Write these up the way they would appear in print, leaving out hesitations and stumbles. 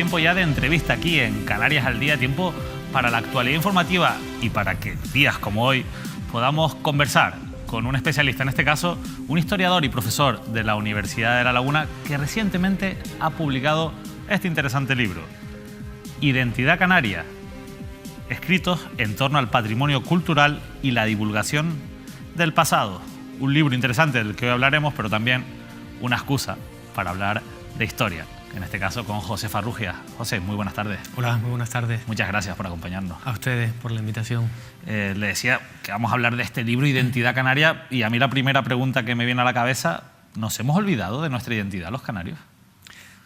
tiempo ya de entrevista aquí en Canarias al Día, tiempo para la actualidad informativa y para que días como hoy podamos conversar con un especialista, en este caso un historiador y profesor de la Universidad de La Laguna que recientemente ha publicado este interesante libro, Identidad Canaria, escritos en torno al patrimonio cultural y la divulgación del pasado. Un libro interesante del que hoy hablaremos, pero también una excusa para hablar de historia, en este caso con José Farrugia. José, muy buenas tardes. Hola, muy buenas tardes. Muchas gracias por acompañarnos. A ustedes por la invitación. Le decía que vamos a hablar de este libro, Identidad Canaria, y a mí la primera pregunta que me viene a la cabeza, ¿nos hemos olvidado de nuestra identidad los canarios?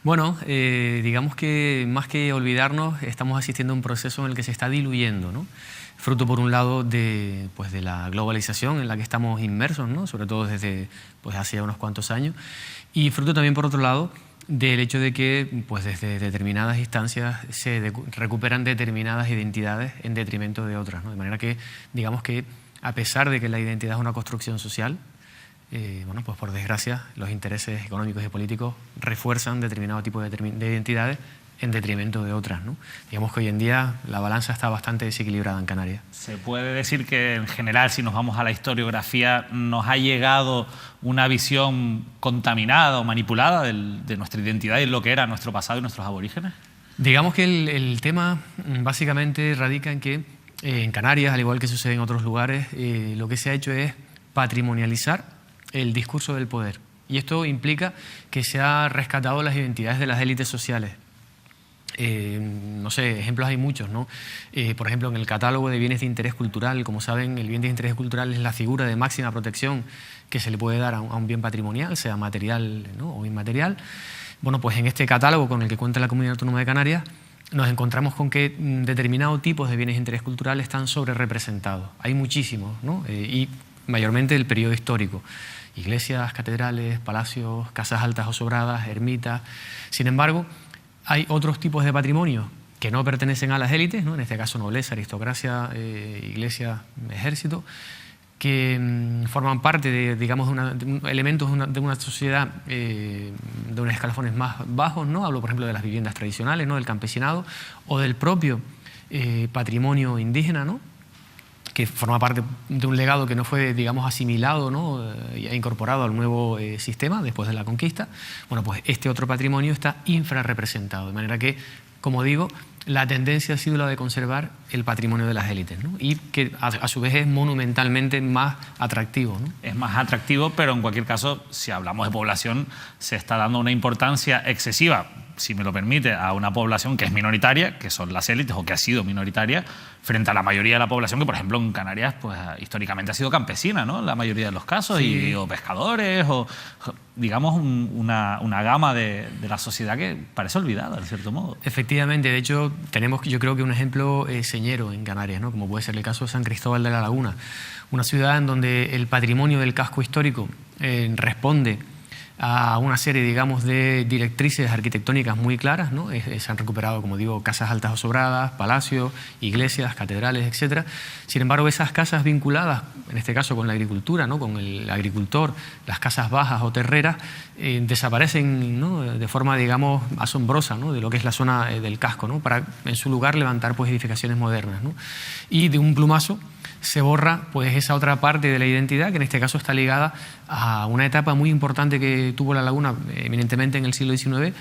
Bueno, digamos que más que olvidarnos, estamos asistiendo a un proceso en el que se está diluyendo, ¿no? Fruto, por un lado, de la globalización en la que estamos inmersos, ¿no? Sobre todo desde hace ya unos cuantos años, y fruto también, por otro lado, del hecho de que desde determinadas instancias se recuperan determinadas identidades en detrimento de otras, ¿no? De manera que, digamos que, a pesar de que la identidad es una construcción social, por desgracia, los intereses económicos y políticos refuerzan determinado tipo de identidades en detrimento de otras, ¿no? Digamos que hoy en día la balanza está bastante desequilibrada en Canarias. Se puede decir que, en general, si nos vamos a la historiografía, nos ha llegado una visión contaminada o manipulada de nuestra identidad y lo que era nuestro pasado y nuestros aborígenes. Digamos que el tema básicamente radica en que en Canarias, al igual que sucede en otros lugares, lo que se ha hecho es patrimonializar el discurso del poder. Y esto implica que se ha rescatado las identidades de las élites sociales. No sé, ejemplos hay muchos, ¿no? Por ejemplo, en el catálogo de bienes de interés cultural, como saben, el bien de interés cultural es la figura de máxima protección que se le puede dar a un bien patrimonial, sea material, ¿no?, o inmaterial. Bueno, pues en este catálogo con el que cuenta la Comunidad Autónoma de Canarias, nos encontramos con que determinados tipos de bienes de interés cultural están sobre representados. Hay muchísimos, ¿no? Y mayormente del periodo histórico. Iglesias, catedrales, palacios, casas altas o sobradas, ermitas. Sin embargo, hay otros tipos de patrimonio que no pertenecen a las élites, ¿no? En este caso nobleza, aristocracia, iglesia, ejército, que forman parte de, digamos, elementos de una sociedad de unos escalafones más bajos, ¿no? Hablo, por ejemplo, de las viviendas tradicionales, ¿no?, del campesinado, o del propio patrimonio indígena, ¿no?, que forma parte de un legado que no fue, digamos, asimilado, ¿no?, e incorporado al nuevo sistema después de la conquista. Bueno, pues este otro patrimonio está infrarrepresentado, de manera que, como digo, la tendencia ha sido la de conservar el patrimonio de las élites, ¿no?, y que a su vez es monumentalmente más atractivo, ¿no? Es más atractivo, pero en cualquier caso, si hablamos de población, se está dando una importancia excesiva, si me lo permite, a una población que es minoritaria, que son las élites, o que ha sido minoritaria, frente a la mayoría de la población que, por ejemplo, en Canarias, históricamente ha sido campesina, ¿no?, la mayoría de los casos, sí. O pescadores, o digamos una gama de la sociedad que parece olvidada, en cierto modo. Efectivamente, de hecho, tenemos, yo creo que un ejemplo señero en Canarias, ¿no?, como puede ser el caso de San Cristóbal de la Laguna, una ciudad en donde el patrimonio del casco histórico responde a una serie, digamos, de directrices arquitectónicas muy claras, ¿no? Se han recuperado, como digo, casas altas o sobradas, palacios, iglesias, catedrales, etc. Sin embargo, esas casas vinculadas, en este caso con la agricultura, ¿no?, con el agricultor, las casas bajas o terreras, desaparecen, ¿no?, de forma, digamos, asombrosa, ¿no?, de lo que es la zona del casco, ¿no?, para en su lugar levantar edificaciones modernas, ¿no? Y de un plumazo se borra esa otra parte de la identidad, que en este caso está ligada a una etapa muy importante que tuvo La Laguna, eminentemente en el siglo XIX,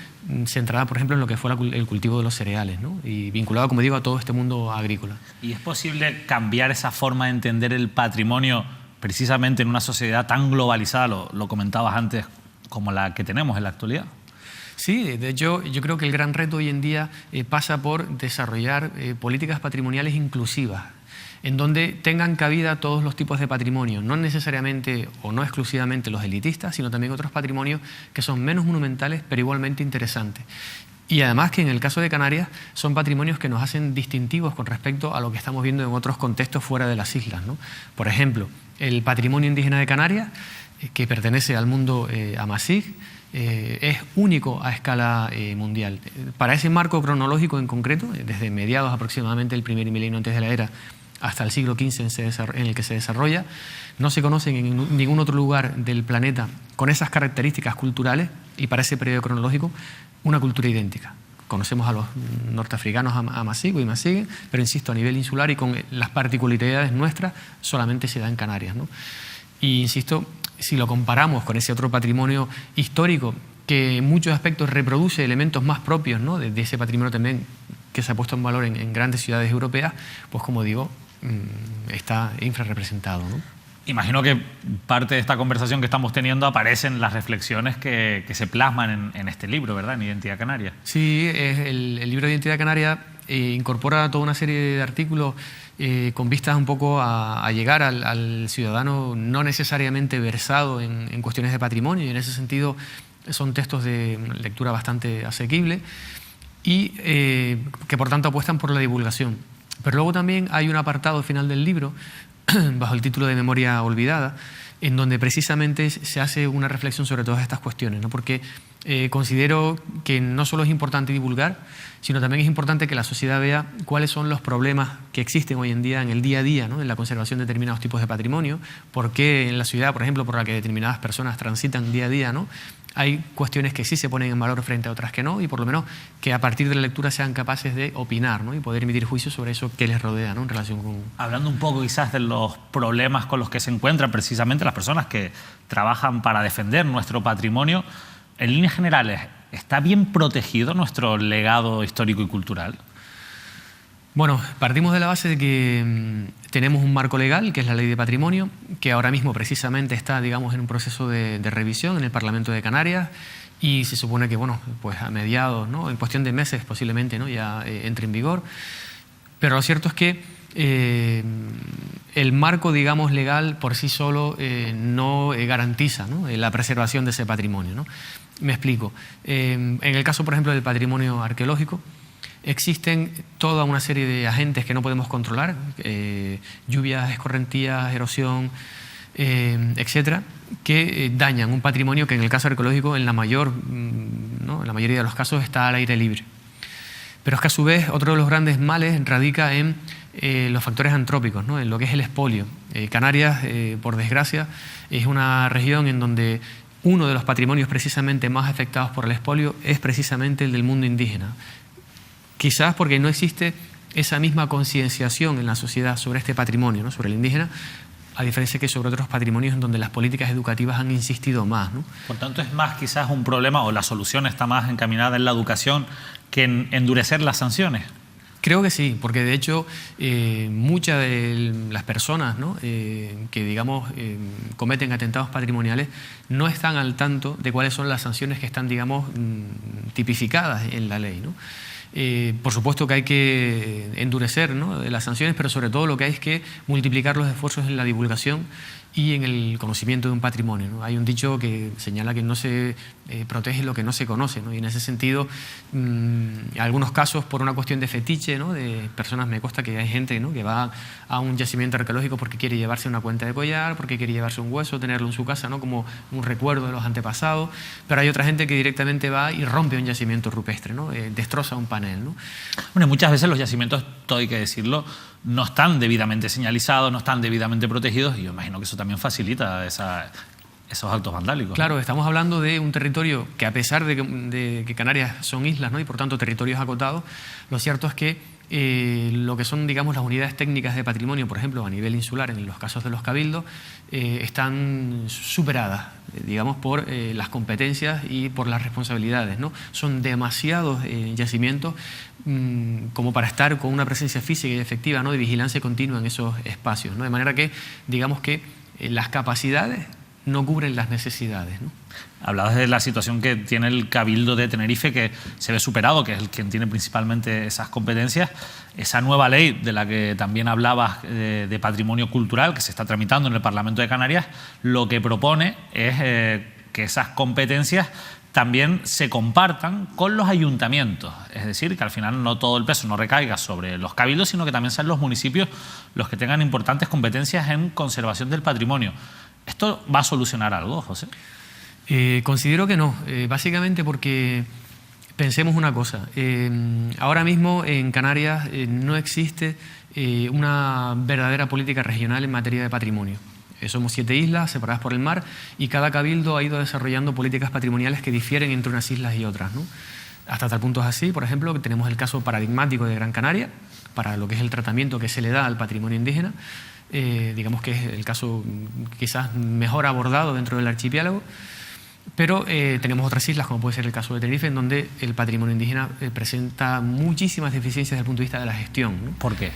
centrada, por ejemplo, en lo que fue el cultivo de los cereales, ¿no?, y vinculado, como digo, a todo este mundo agrícola. ¿Y es posible cambiar esa forma de entender el patrimonio precisamente en una sociedad tan globalizada, lo comentabas antes, como la que tenemos en la actualidad? Sí, de hecho, yo creo que el gran reto hoy en día pasa por desarrollar políticas patrimoniales inclusivas, en donde tengan cabida todos los tipos de patrimonio, no necesariamente o no exclusivamente los elitistas, sino también otros patrimonios que son menos monumentales, pero igualmente interesantes. Y además que en el caso de Canarias son patrimonios que nos hacen distintivos con respecto a lo que estamos viendo en otros contextos fuera de las islas, ¿no? Por ejemplo, el patrimonio indígena de Canarias, que pertenece al mundo amazigh, es único a escala mundial. Para ese marco cronológico en concreto, desde mediados aproximadamente del primer milenio antes de la era, hasta el siglo XV en el que se desarrolla, no se conoce en ningún otro lugar del planeta con esas características culturales y para ese periodo cronológico una cultura idéntica. conocemos a los norteafricanos amazigh y masiguen, pero insisto, a nivel insular y con las particularidades nuestras, solamente se da en Canarias, ¿no? Y insisto, si lo comparamos con ese otro patrimonio histórico que en muchos aspectos reproduce elementos más propios, ¿no?, de ese patrimonio también que se ha puesto en valor en grandes ciudades europeas, pues como digo, está infrarrepresentado, ¿no? Imagino que parte de esta conversación que estamos teniendo aparecen las reflexiones que se plasman en este libro, ¿verdad?, en Identidad Canaria. Sí, el libro de Identidad Canaria incorpora toda una serie de artículos con vistas un poco a llegar al ciudadano no necesariamente versado en cuestiones de patrimonio, y en ese sentido son textos de lectura bastante asequible y que por tanto apuestan por la divulgación. Pero luego también hay un apartado final del libro bajo el título de Memoria olvidada, en donde precisamente se hace una reflexión sobre todas estas cuestiones, ¿no? Porque considero que no solo es importante divulgar, sino también es importante que la sociedad vea cuáles son los problemas que existen hoy en día en el día a día, ¿no?, en la conservación de determinados tipos de patrimonio, por qué en la ciudad, por ejemplo, por la que determinadas personas transitan día a día, ¿no?, hay cuestiones que sí se ponen en valor frente a otras que no, y por lo menos que a partir de la lectura sean capaces de opinar, ¿no?, y poder emitir juicios sobre eso que les rodea, ¿no?, en relación con... Hablando un poco quizás de los problemas con los que se encuentran precisamente las personas que trabajan para defender nuestro patrimonio, en líneas generales, ¿está bien protegido nuestro legado histórico y cultural? Bueno, partimos de la base de que tenemos un marco legal, que es la Ley de Patrimonio, que ahora mismo precisamente está, digamos, en un proceso de revisión en el Parlamento de Canarias, y se supone que, bueno, pues a mediados, ¿no?, en cuestión de meses posiblemente, ¿no?, ya entre en vigor. Pero lo cierto es que el marco, digamos, legal por sí solo no garantiza, ¿no?, la preservación de ese patrimonio, ¿no? Me explico. En el caso, por ejemplo, del patrimonio arqueológico, existen toda una serie de agentes que no podemos controlar, lluvias, escorrentías, erosión, etcétera, que dañan un patrimonio que en el caso arqueológico, en la mayoría de los casos, está al aire libre. Pero es que a su vez otro de los grandes males radica en los factores antrópicos, ¿no?, en lo que es el expolio. Canarias, por desgracia, es una región en donde uno de los patrimonios precisamente más afectados por el expolio es precisamente el del mundo indígena. Quizás porque no existe esa misma concienciación en la sociedad sobre este patrimonio, ¿no?, sobre el indígena, a diferencia que sobre otros patrimonios en donde las políticas educativas han insistido más, ¿no? Por tanto, es más quizás un problema, o la solución está más encaminada en la educación que en endurecer las sanciones. Creo que sí, porque de hecho muchas de las personas, ¿no?, que, digamos, cometen atentados patrimoniales no están al tanto de cuáles son las sanciones que están, digamos, tipificadas en la ley, ¿no? Por supuesto que hay que endurecer, ¿no?, las sanciones, pero sobre todo lo que hay es que multiplicar los esfuerzos en la divulgación y en el conocimiento de un patrimonio, ¿no? Hay un dicho que señala que no se protege lo que no se conoce, ¿no? Y en ese sentido, en algunos casos, por una cuestión de fetiche, ¿no?, de personas, me consta que hay gente, ¿no?, que va a un yacimiento arqueológico porque quiere llevarse una cuenta de collar, porque quiere llevarse un hueso, tenerlo en su casa, ¿no?, como un recuerdo de los antepasados, pero hay otra gente que directamente va y rompe un yacimiento rupestre, ¿no?, destroza un panel, ¿no? Bueno, muchas veces los yacimientos, todo hay que decirlo, no están debidamente señalizados, no están debidamente protegidos, y yo imagino que eso también facilita esos actos vandálicos. Claro, estamos hablando de un territorio que, a pesar de que Canarias son islas, ¿no?, y por tanto territorios acotados, lo cierto es que lo que son, digamos, las unidades técnicas de patrimonio, por ejemplo, a nivel insular, en los casos de los cabildos, están superadas, digamos, por las competencias y por las responsabilidades, ¿no? Son demasiados yacimientos como para estar con una presencia física y efectiva, ¿no?, de vigilancia continua en esos espacios, ¿no? De manera que, digamos que las capacidades no cubren las necesidades, ¿no? Hablabas de la situación que tiene el Cabildo de Tenerife, que se ve superado, que es el quien tiene principalmente esas competencias. Esa nueva ley de la que también hablabas, de patrimonio cultural, que se está tramitando en el Parlamento de Canarias, lo que propone es que esas competencias también se compartan con los ayuntamientos. Es decir, que al final no todo el peso no recaiga sobre los cabildos, sino que también sean los municipios los que tengan importantes competencias en conservación del patrimonio. ¿Esto va a solucionar algo, José? Considero que no, básicamente porque pensemos una cosa. Ahora mismo en Canarias no existe una verdadera política regional en materia de patrimonio. Somos 7 islas separadas por el mar y cada cabildo ha ido desarrollando políticas patrimoniales que difieren entre unas islas y otras, ¿no? Hasta tal punto es así, por ejemplo, que tenemos el caso paradigmático de Gran Canaria, para lo que es el tratamiento que se le da al patrimonio indígena, digamos que es el caso quizás mejor abordado dentro del archipiélago, pero tenemos otras islas, como puede ser el caso de Tenerife, en donde el patrimonio indígena presenta muchísimas deficiencias desde el punto de vista de la gestión, ¿no? ¿Por qué?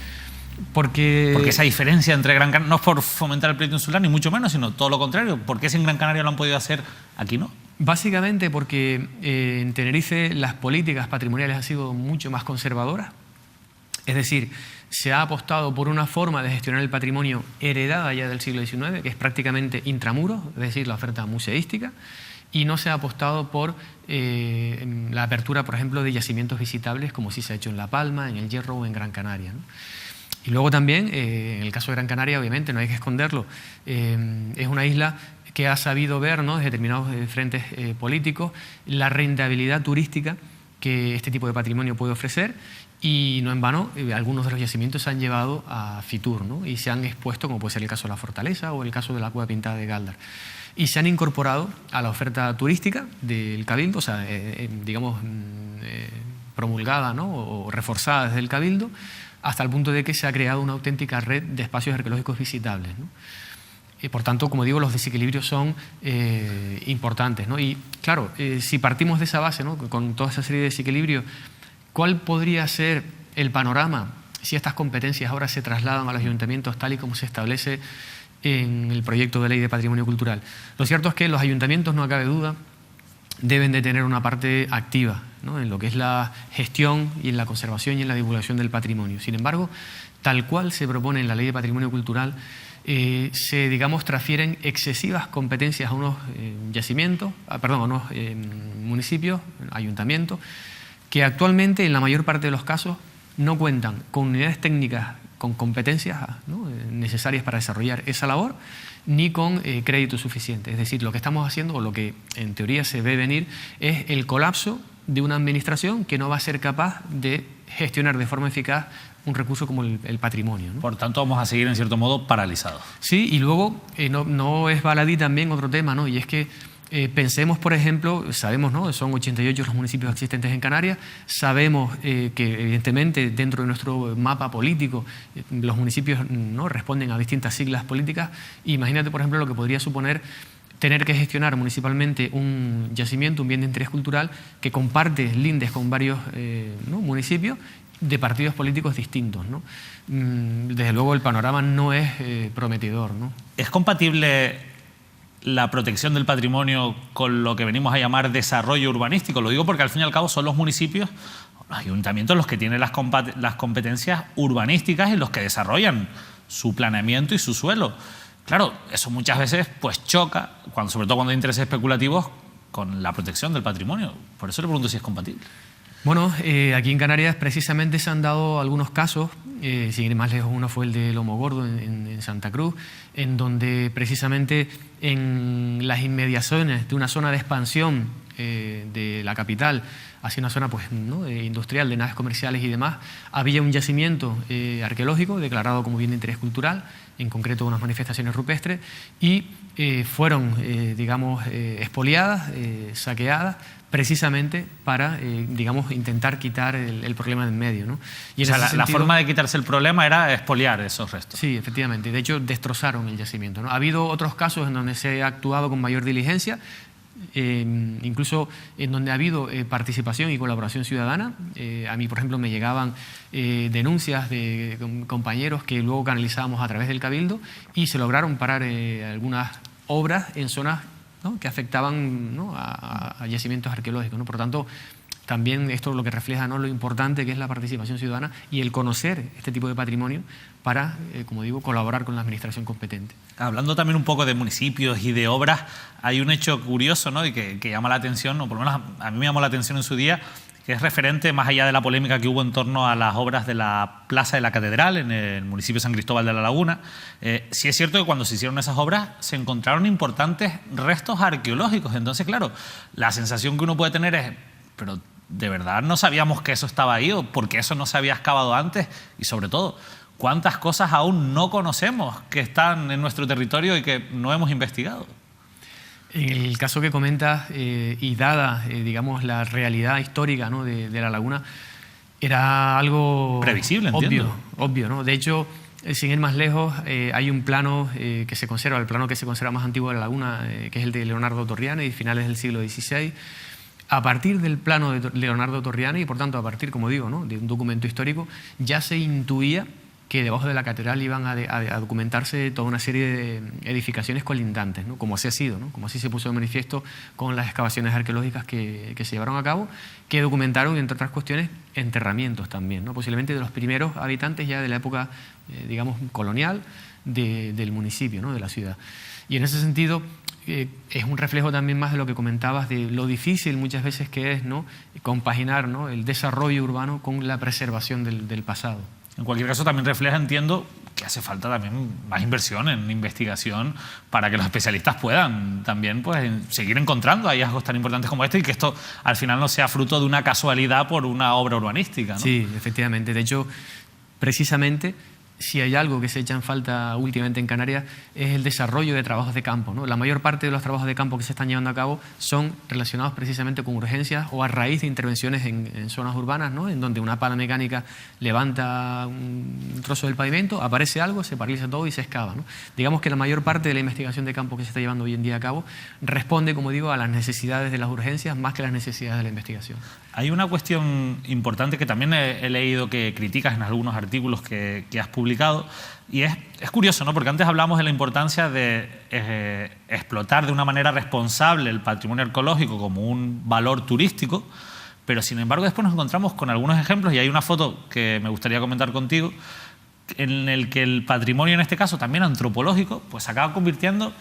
Porque esa diferencia entre Gran Canaria, no es por fomentar el pleito insular, ni mucho menos, sino todo lo contrario. ¿Por qué si en Gran Canaria lo han podido hacer, aquí no? Básicamente porque en Tenerife las políticas patrimoniales han sido mucho más conservadoras. Es decir, se ha apostado por una forma de gestionar el patrimonio heredada ya del siglo XIX, que es prácticamente intramuros, es decir, la oferta museística, y no se ha apostado por la apertura, por ejemplo, de yacimientos visitables, como sí se ha hecho en La Palma, en El Hierro o en Gran Canaria, ¿no? Y luego también, en el caso de Gran Canaria, obviamente, no hay que esconderlo, es una isla que ha sabido ver, ¿no?, desde determinados frentes políticos, la rentabilidad turística que este tipo de patrimonio puede ofrecer, y no en vano, algunos de los yacimientos se han llevado a Fitur, ¿no?, y se han expuesto, como puede ser el caso de la Fortaleza o el caso de la Cueva Pintada de Gáldar, y se han incorporado a la oferta turística del Cabildo, o sea, digamos, promulgada, ¿no?, o reforzada desde el Cabildo, hasta el punto de que se ha creado una auténtica red de espacios arqueológicos visitables, ¿no? Y por tanto, como digo, los desequilibrios son importantes, ¿no? Y claro, si partimos de esa base, ¿no?, con toda esa serie de desequilibrios, ¿cuál podría ser el panorama si estas competencias ahora se trasladan a los ayuntamientos tal y como se establece en el proyecto de ley de patrimonio cultural? Lo cierto es que los ayuntamientos, no cabe duda, deben de tener una parte activa, ¿no?, en lo que es la gestión y en la conservación y en la divulgación del patrimonio. Sin embargo, tal cual se propone en la ley de patrimonio cultural, se, digamos, transfieren excesivas competencias a unos yacimientos, a unos municipios, ayuntamientos, que actualmente en la mayor parte de los casos no cuentan con unidades técnicas con competencias, ¿no?, necesarias para desarrollar esa labor, ni con crédito suficiente. Es decir, lo que estamos haciendo, o lo que en teoría se ve venir, es el colapso de una administración que no va a ser capaz de gestionar de forma eficaz un recurso como el patrimonio, ¿no? Por tanto, vamos a seguir, en cierto modo, paralizados. Sí, y luego no es baladí también otro tema, ¿no? Y es que pensemos, por ejemplo, sabemos, ¿no?, son 88 los municipios existentes en Canarias, sabemos que evidentemente dentro de nuestro mapa político los municipios no responden a distintas siglas políticas. Imagínate, por ejemplo, lo que podría suponer tener que gestionar municipalmente un yacimiento, un bien de interés cultural que comparte lindes con varios ¿no?, municipios de partidos políticos distintos, ¿no? Desde luego el panorama no es prometedor, ¿no? ¿Es compatible la protección del patrimonio con lo que venimos a llamar desarrollo urbanístico? Lo digo porque al fin y al cabo son los municipios, los ayuntamientos, los que tienen las competencias urbanísticas y los que desarrollan su planeamiento y su suelo. Claro, eso muchas veces pues choca, sobre todo cuando hay intereses especulativos, con la protección del patrimonio. Por eso le pregunto si es compatible. Bueno, aquí en Canarias precisamente se han dado algunos casos, sin ir más lejos, uno fue el de Lomo Gordo en Santa Cruz, en donde precisamente en las inmediaciones de una zona de expansión de la capital hacia una zona pues, ¿no?, industrial, de naves comerciales y demás, había un yacimiento arqueológico declarado como bien de interés cultural, en concreto unas manifestaciones rupestres, y fueron, digamos, expoliadas, saqueadas, precisamente para, digamos, intentar quitar el problema de en medio, ¿no? Y o sea, la forma de quitarse el problema era expoliar esos restos. Sí, efectivamente. De hecho, destrozaron el yacimiento, ¿no? Ha habido otros casos en donde se ha actuado con mayor diligencia, incluso en donde ha habido participación y colaboración ciudadana. A mí, por ejemplo, me llegaban denuncias de compañeros que luego canalizábamos a través del Cabildo y se lograron parar algunas obras en zonas, ¿no?, que afectaban, ¿no?, a yacimientos arqueológicos, ¿no? Por tanto, también esto lo que refleja, ¿no?, lo importante que es la participación ciudadana y el conocer este tipo de patrimonio para, como digo, colaborar con la administración competente. Hablando también un poco de municipios y de obras, hay un hecho curioso, ¿no?, y que llama la atención, o por lo menos a mí me llamó la atención en su día, que es referente, más allá de la polémica que hubo en torno a las obras de la Plaza de la Catedral en el municipio de San Cristóbal de la Laguna. Sí es cierto que cuando se hicieron esas obras se encontraron importantes restos arqueológicos. Entonces, claro, la sensación que uno puede tener es, pero ¿de verdad no sabíamos que eso estaba ahí? ¿O por qué eso no se había excavado antes? Y sobre todo, ¿cuántas cosas aún no conocemos que están en nuestro territorio y que no hemos investigado? En el caso que comentas, y dada, digamos, la realidad histórica, ¿no?, de la laguna, era algo previsible, obvio, ¿no? De hecho, sin ir más lejos, hay un plano que se conserva, el plano que se conserva más antiguo de la laguna, que es el de Leonardo Torriani, finales del siglo XVI. A partir del plano de Leonardo Torriani, y por tanto a partir, como digo, ¿no?, de un documento histórico, ya se intuía que debajo de la catedral iban a documentarse toda una serie de edificaciones colindantes, ¿no?, como así ha sido, ¿no?, como así se puso de manifiesto con las excavaciones arqueológicas que se llevaron a cabo, que documentaron, entre otras cuestiones, enterramientos también, ¿no?, posiblemente de los primeros habitantes ya de la época, digamos, colonial del municipio, ¿no?, de la ciudad. Y en ese sentido es un reflejo también más de lo que comentabas, de lo difícil muchas veces que es, ¿no?, compaginar, ¿no?, el desarrollo urbano con la preservación del pasado. En cualquier caso, también refleja, entiendo, que hace falta también más inversión en investigación para que los especialistas puedan también, pues, seguir encontrando hallazgos tan importantes como este y que esto al final no sea fruto de una casualidad por una obra urbanística, ¿no? Sí, efectivamente. De hecho, precisamente, si hay algo que se echa en falta últimamente en Canarias es el desarrollo de trabajos de campo, ¿no? La mayor parte de los trabajos de campo que se están llevando a cabo son relacionados precisamente con urgencias o a raíz de intervenciones en zonas urbanas, ¿no?, en donde una pala mecánica levanta un trozo del pavimento, aparece algo, se paraliza todo y se excava, ¿no? Digamos que la mayor parte de la investigación de campo que se está llevando hoy en día a cabo responde, como digo, a las necesidades de las urgencias más que a las necesidades de la investigación. Hay una cuestión importante que también he leído que criticas en algunos artículos que has publicado, y es curioso, ¿no?, porque antes hablamos de la importancia de explotar de una manera responsable el patrimonio arqueológico como un valor turístico, pero sin embargo después nos encontramos con algunos ejemplos, y hay una foto que me gustaría comentar contigo, en el que el patrimonio, en este caso también antropológico, pues se acaba convirtiendo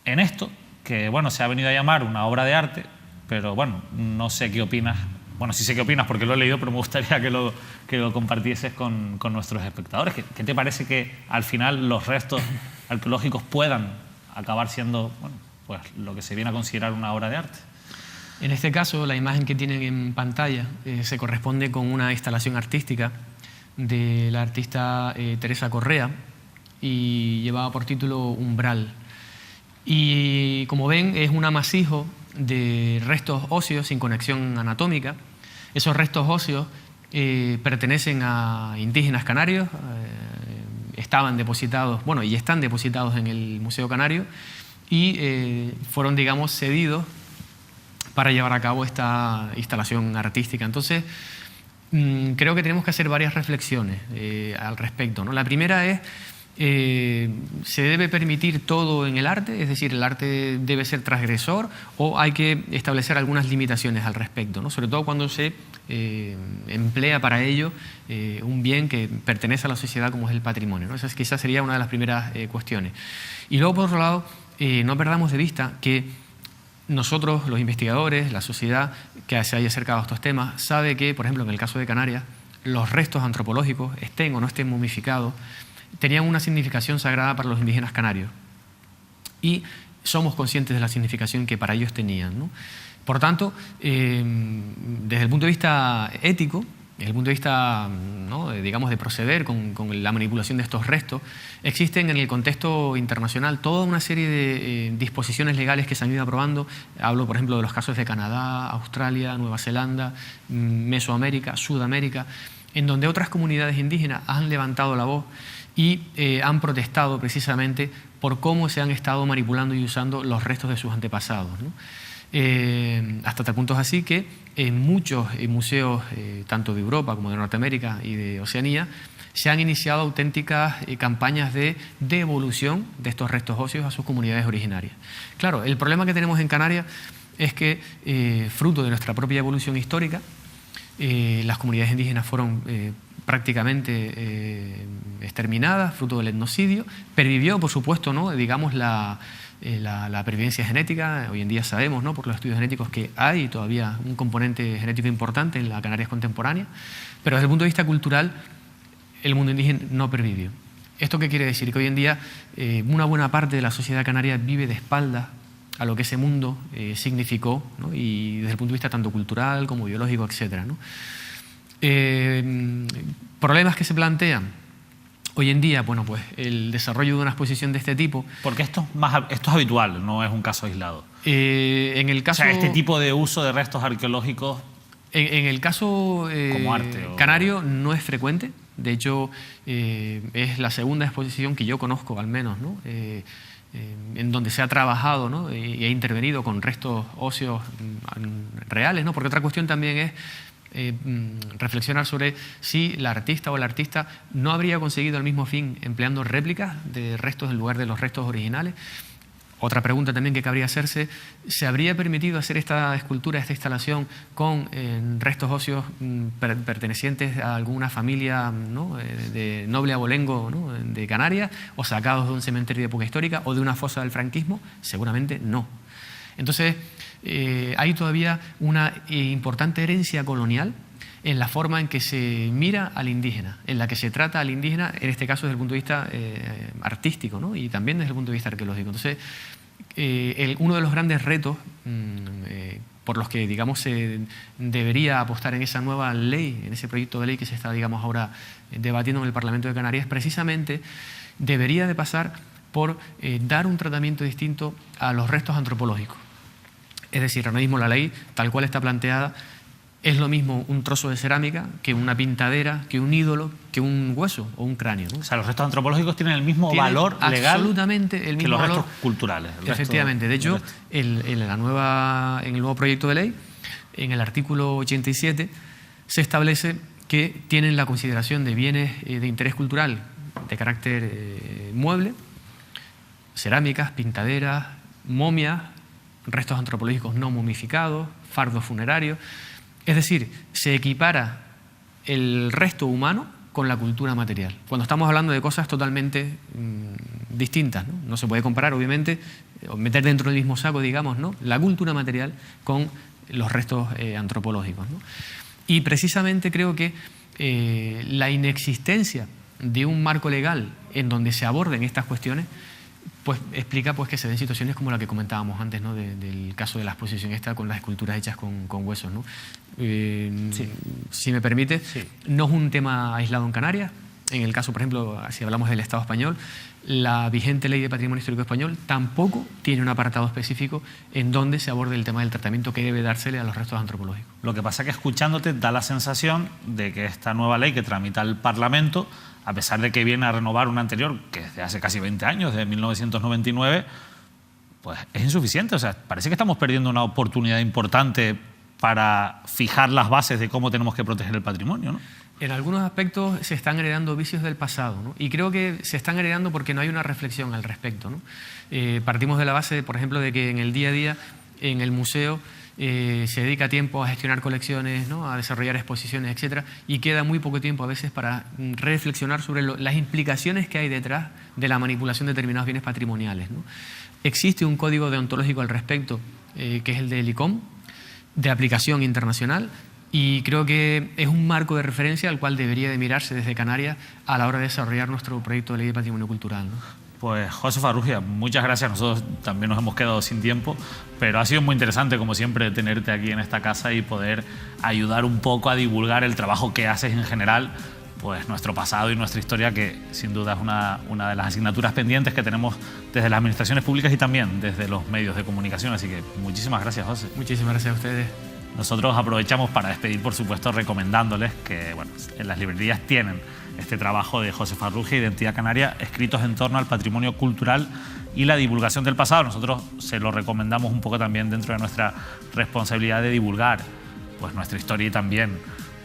en esto, que bueno, se ha venido a llamar una obra de arte, pero bueno, no sé qué opinas. Bueno, sí sé qué opinas porque lo he leído, pero me gustaría que lo compartieses con nuestros espectadores. ¿Qué te parece que al final los restos arqueológicos puedan acabar siendo, bueno, pues lo que se viene a considerar una obra de arte? En este caso, la imagen que tienen en pantalla se corresponde con una instalación artística de la artista Teresa Correa y llevaba por título Umbral. Y como ven, es un amasijo de restos óseos sin conexión anatómica. Esos restos óseos pertenecen a indígenas canarios, estaban depositados, bueno, y están depositados en el Museo Canario y fueron, digamos, cedidos para llevar a cabo esta instalación artística. Entonces, creo que tenemos que hacer varias reflexiones al respecto, ¿no? La primera es: ¿se debe permitir todo en el arte? Es decir, ¿el arte debe ser transgresor o hay que establecer algunas limitaciones al respecto, ¿no?, sobre todo cuando se emplea para ello un bien que pertenece a la sociedad como es el patrimonio, ¿no? Esa quizás sería una de las primeras cuestiones. Y luego, por otro lado, no perdamos de vista que nosotros, los investigadores, la sociedad que se haya acercado a estos temas, sabe que, por ejemplo, en el caso de Canarias, los restos antropológicos, estén o no estén momificados, tenían una significación sagrada para los indígenas canarios y somos conscientes de la significación que para ellos tenían, ¿no? Por tanto, desde el punto de vista ético, desde el punto de vista, ¿no?, digamos, de proceder con la manipulación de estos restos, existen en el contexto internacional toda una serie de disposiciones legales que se han ido aprobando. Hablo, por ejemplo, de los casos de Canadá, Australia, Nueva Zelanda, Mesoamérica, Sudamérica, en donde otras comunidades indígenas han levantado la voz y han protestado precisamente por cómo se han estado manipulando y usando los restos de sus antepasados, ¿no? Hasta tal punto es así que en muchos museos, tanto de Europa como de Norteamérica y de Oceanía, se han iniciado auténticas campañas de devolución de estos restos óseos a sus comunidades originarias. Claro, el problema que tenemos en Canarias es que, fruto de nuestra propia evolución histórica, las comunidades indígenas fueron prácticamente exterminadas, fruto del etnocidio. Pervivió, por supuesto, ¿no?, digamos, la pervivencia genética. Hoy en día sabemos, ¿no?, por los estudios genéticos, que hay todavía un componente genético importante en la Canarias contemporánea, pero desde el punto de vista cultural el mundo indígena no pervivió. ¿Esto qué quiere decir? Que hoy en día una buena parte de la sociedad canaria vive de espaldas a lo que ese mundo significó, ¿no?, y desde el punto de vista tanto cultural como biológico, etcétera, ¿no? Problemas que se plantean. Hoy en día, bueno, pues el desarrollo de una exposición de este tipo... Porque esto es habitual, no es un caso aislado. En el caso... O sea, este tipo de uso de restos arqueológicos... En el caso como arte, canario no es frecuente. De hecho, es la segunda exposición que yo conozco, al menos, ¿no? En donde se ha trabajado, ¿no? Y ha intervenido con restos óseos reales, ¿no? Porque otra cuestión también es reflexionar sobre si la artista o el artista no habría conseguido el mismo fin empleando réplicas de restos en lugar de los restos originales. Otra pregunta también que cabría hacerse: ¿se habría permitido hacer esta escultura, esta instalación con restos óseos pertenecientes a alguna familia, ¿no? De noble abolengo, ¿no? De Canarias, o sacados de un cementerio de época histórica o de una fosa del franquismo? Seguramente no. Entonces, hay todavía una importante herencia colonial en la forma en que se mira al indígena, en la que se trata al indígena, en este caso desde el punto de vista artístico, ¿no? Y también desde el punto de vista arqueológico. Entonces, uno de los grandes retos por los que, digamos, se debería apostar en esa nueva ley, en ese proyecto de ley que se está, digamos, ahora debatiendo en el Parlamento de Canarias, precisamente debería de pasar por dar un tratamiento distinto a los restos antropológicos. Es decir, ahora mismo la ley, tal cual está planteada, es lo mismo un trozo de cerámica que una pintadera, que un ídolo, que un hueso o un cráneo, ¿no? O sea, los restos antropológicos tienen el mismo valor legal absolutamente el mismo que los valor restos culturales. Efectivamente. De hecho, en el nuevo proyecto de ley, en el artículo 87, se establece que tienen la consideración de bienes de interés cultural de carácter mueble, cerámicas, pintaderas, momias, restos antropológicos no momificados, fardos funerarios. Es decir, se equipara el resto humano con la cultura material. Cuando estamos hablando de cosas totalmente distintas, ¿no? No se puede comparar, obviamente, o meter dentro del mismo saco, digamos, ¿no? La cultura material con los restos antropológicos, ¿no? Y precisamente creo que la inexistencia de un marco legal en donde se aborden estas cuestiones pues explica pues que se den situaciones como la que comentábamos antes, ¿no? Del caso de la exposición esta con las esculturas hechas con huesos, ¿no? Sí. Si me permite, sí. No es un tema aislado en Canarias. En el caso, por ejemplo, si hablamos del Estado español, la vigente Ley de Patrimonio Histórico Español tampoco tiene un apartado específico en donde se aborde el tema del tratamiento que debe dársele a los restos antropológicos. Lo que pasa es que escuchándote da la sensación de que esta nueva ley que tramita el Parlamento, a pesar de que viene a renovar una anterior que es de hace casi 20 años, de 1999, pues es insuficiente. O sea, parece que estamos perdiendo una oportunidad importante para fijar las bases de cómo tenemos que proteger el patrimonio, ¿no? En algunos aspectos se están heredando vicios del pasado, ¿no? Y creo que se están heredando porque no hay una reflexión al respecto, ¿no? Partimos de la base, por ejemplo, de que en el día a día, en el museo, se dedica tiempo a gestionar colecciones, ¿no? A desarrollar exposiciones, etcétera, y queda muy poco tiempo a veces para reflexionar sobre las implicaciones que hay detrás de la manipulación de determinados bienes patrimoniales, ¿no? Existe un código deontológico al respecto, que es el del ICOM, de aplicación internacional, y creo que es un marco de referencia al cual debería de mirarse desde Canarias a la hora de desarrollar nuestro proyecto de ley de patrimonio cultural, ¿no? Pues José Farrugia, muchas gracias. Nosotros también nos hemos quedado sin tiempo, pero ha sido muy interesante, como siempre, tenerte aquí en esta casa y poder ayudar un poco a divulgar el trabajo que haces en general, pues nuestro pasado y nuestra historia, que sin duda es una de las asignaturas pendientes que tenemos desde las administraciones públicas y también desde los medios de comunicación. Así que muchísimas gracias, José. Muchísimas gracias a ustedes. Nosotros aprovechamos para despedir, por supuesto, recomendándoles que bueno, en las librerías tienen este trabajo de José Farrugia, Identidad Canaria, escritos en torno al patrimonio cultural y la divulgación del pasado. Nosotros se lo recomendamos un poco también dentro de nuestra responsabilidad de divulgar pues, nuestra historia y también,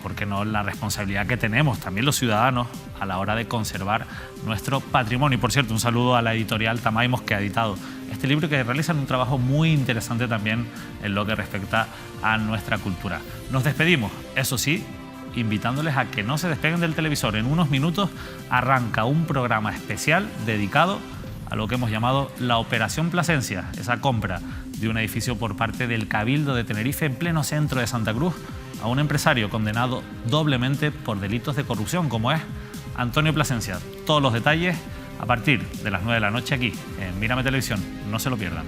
¿por qué no?, la responsabilidad que tenemos también los ciudadanos a la hora de conservar nuestro patrimonio. Y por cierto, un saludo a la editorial Tamaimos, que ha editado este libro y que realizan un trabajo muy interesante también en lo que respecta a nuestra cultura. Nos despedimos, eso sí, invitándoles a que no se despeguen del televisor. En unos minutos arranca un programa especial dedicado a lo que hemos llamado la Operación Plasencia, esa compra de un edificio por parte del Cabildo de Tenerife en pleno centro de Santa Cruz a un empresario condenado doblemente por delitos de corrupción, como es Antonio Plasencia. Todos los detalles a partir de las 9 de la noche aquí en Mírame Televisión. No se lo pierdan.